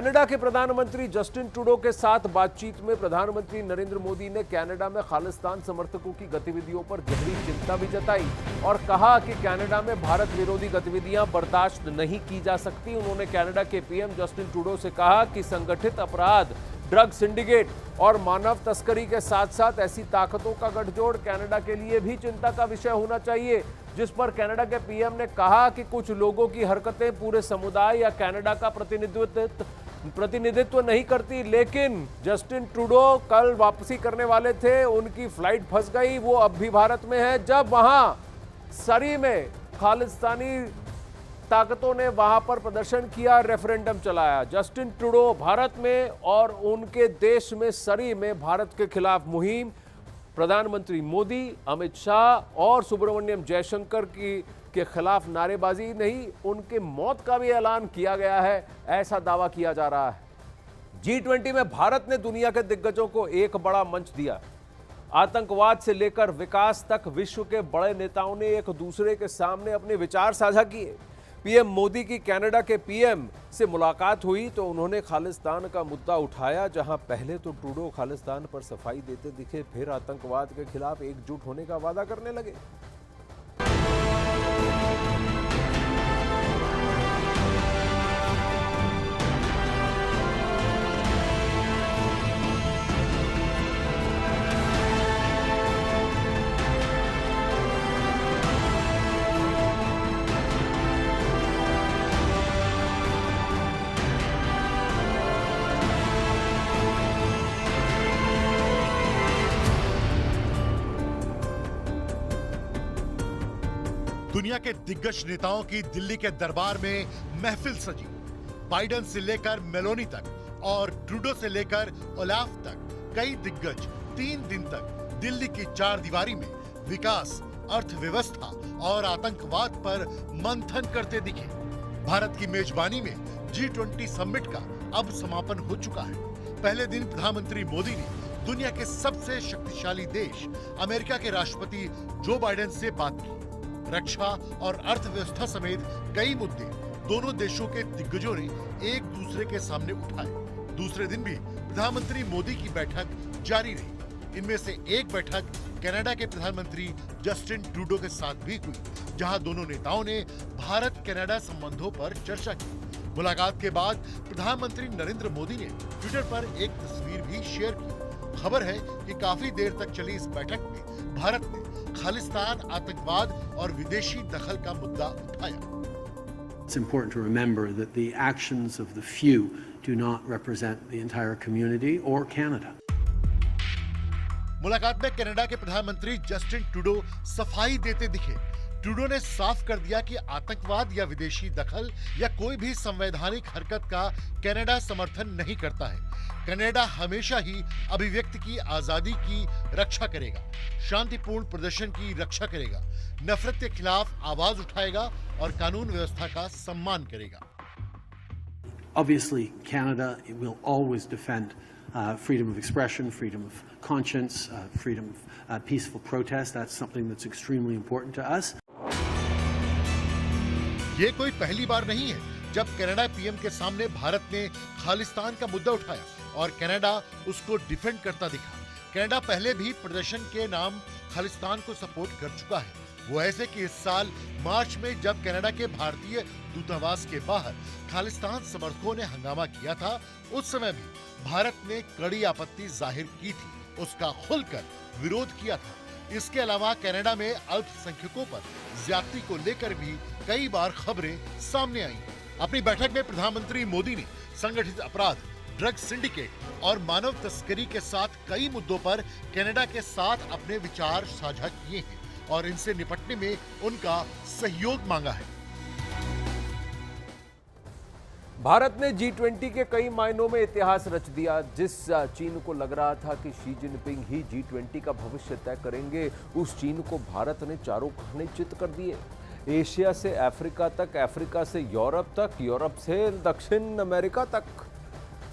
Canada के प्रधानमंत्री Justin Trudeau के साथ बातचीत में प्रधानमंत्री नरेंद्र मोदी ने कनाडा में खालिस्तान समर्थकों की गतिविधियों पर गहरी चिंता भी जताई और कहा कि कनाडा में भारत विरोधी गतिविधियां बर्दाश्त नहीं की जा सकती। उन्होंने कनाडा के पीएम जस्टिन ट्रूडो से कहा कि संगठित अपराध, ड्रग सिंडिकेट और मानव तस्करी के साथ साथ ऐसी ताकतों का गठजोड़ कनाडा के लिए भी चिंता का विषय होना चाहिए, जिस पर कनाडा के पीएम ने कहा कि कुछ लोगों की हरकतें पूरे समुदाय या कनाडा का प्रतिनिधित्व नहीं करती। लेकिन जस्टिन ट्रूडो कल वापसी करने वाले थे, उनकी फ्लाइट फंस गई। वो अब भी भारत में है। जब वहां सरी में खालिस्तानी ताकतों ने वहां पर प्रदर्शन किया, रेफरेंडम चलाया। जस्टिन ट्रूडो भारत में और उनके देश में सरी में भारत के खिलाफ मुहिम, प्रधानमंत्री मोदी, अमित शाह और सुब्रमण्यम जयशंकर के खिलाफ नारेबाजी नहीं, उनके मौत का भी ऐलान किया गया है, ऐसा दावा किया जा रहा है। G20 में भारत ने दुनिया के दिग्गजों को एक बड़ा मंच दिया। आतंकवाद से लेकर विकास तक विश्व के बड़े नेताओं ने एक दूसरे के सामने अपने विचार साझा किए। पीएम मोदी की कनाडा के पीएम से मुलाकात हुई तो उन्होंने खालिस्तान का मुद्दा उठाया। जहां पहले तो ट्रूडो खालिस्तान पर सफाई देते दिखे, फिर आतंकवाद के खिलाफ एकजुट होने का वादा करने लगे। दुनिया के दिग्गज नेताओं की दिल्ली के दरबार में महफिल सजी। बाइडेन से लेकर मेलोनी तक और ट्रूडो से लेकर ओलाफ तक कई दिग्गज 3 दिन तक दिल्ली की चार दीवारी में विकास, अर्थव्यवस्था और आतंकवाद पर मंथन करते दिखे। भारत की मेजबानी में G20 समिट का अब समापन हो चुका है। पहले दिन प्रधानमंत्री मोदी ने दुनिया के सबसे शक्तिशाली देश अमेरिका के राष्ट्रपति जो बाइडेन से बात की। रक्षा और अर्थव्यवस्था समेत कई मुद्दे दोनों देशों के दिग्गजों ने एक दूसरे के सामने उठाए। दूसरे दिन भी प्रधानमंत्री मोदी की बैठक जारी रही। इनमें से एक बैठक कनाडा के प्रधानमंत्री जस्टिन ट्रूडो के साथ भी हुई, जहां दोनों नेताओं ने भारत कनाडा संबंधों पर चर्चा की। मुलाकात के बाद प्रधानमंत्री नरेंद्र मोदी ने ट्विटर पर एक तस्वीर भी शेयर की। खबर है कि काफी देर तक चली इस बैठक में भारत ने खालिस्तान, आतंकवाद और विदेशी दखल का मुद्दा उठाया। It's important to remember that the actions of the few do not represent the entire community or Canada. मुलाकात में कनाडा के प्रधानमंत्री जस्टिन ट्रूडो सफाई देते दिखे। ट्रूडो ने साफ कर दिया कि आतंकवाद या विदेशी दखल या कोई भी संवैधानिक हरकत का कनाडा समर्थन नहीं करता है। कनाडा हमेशा ही अभिव्यक्ति की आजादी की रक्षा करेगा, शांतिपूर्ण प्रदर्शन की रक्षा करेगा, नफरत के खिलाफ आवाज उठाएगा और कानून व्यवस्था का सम्मान करेगा। Obviously, Canada will always defend freedom of expression, freedom of conscience, freedom of peaceful protest. That's something that's extremely important to us. ये कोई पहली बार नहीं है जब कनाडा पीएम के सामने भारत ने खालिस्तान का मुद्दा उठाया और कनाडा उसको डिफेंड करता दिखा। कनाडा पहले भी प्रदर्शन के नाम खालिस्तान को सपोर्ट कर चुका है। वो ऐसे कि इस साल मार्च में जब कनाडा के भारतीय दूतावास के बाहर खालिस्तान समर्थकों ने हंगामा किया था, उस समय भी भारत ने कड़ी आपत्ति जाहिर की थी, उसका खुलकर विरोध किया था। इसके अलावा कनाडा में अल्पसंख्यकों पर ज्यादती को लेकर भी कई बार खबरें सामने आई। अपनी बैठक में प्रधानमंत्री मोदी ने संगठित अपराध, ड्रग सिंडिकेट और मानव तस्करी के साथ कई मुद्दों पर कनाडा के साथ अपने विचार साझा किए हैं और इनसे निपटने में उनका सहयोग मांगा है। भारत ने G20 के कई मायनों में इतिहास रच दिया। जिस चीन को लग रहा था कि शी जिनपिंग ही G20 का भविष्य तय करेंगे, उस चीन को भारत ने चारों खाने चित कर दिए। एशिया से अफ्रीका तक, अफ्रीका से यूरोप तक, यूरोप से दक्षिण अमेरिका तक।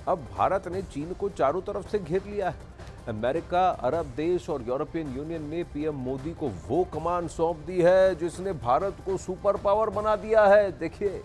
अब भारत ने चीन को चारों तरफ से घेर लिया है। अमेरिका, अरब देश और यूरोपियन यूनियन ने पीएम मोदी को वो कमान सौंप दी है जिसने भारत को सुपर पावर बना दिया है। देखिए,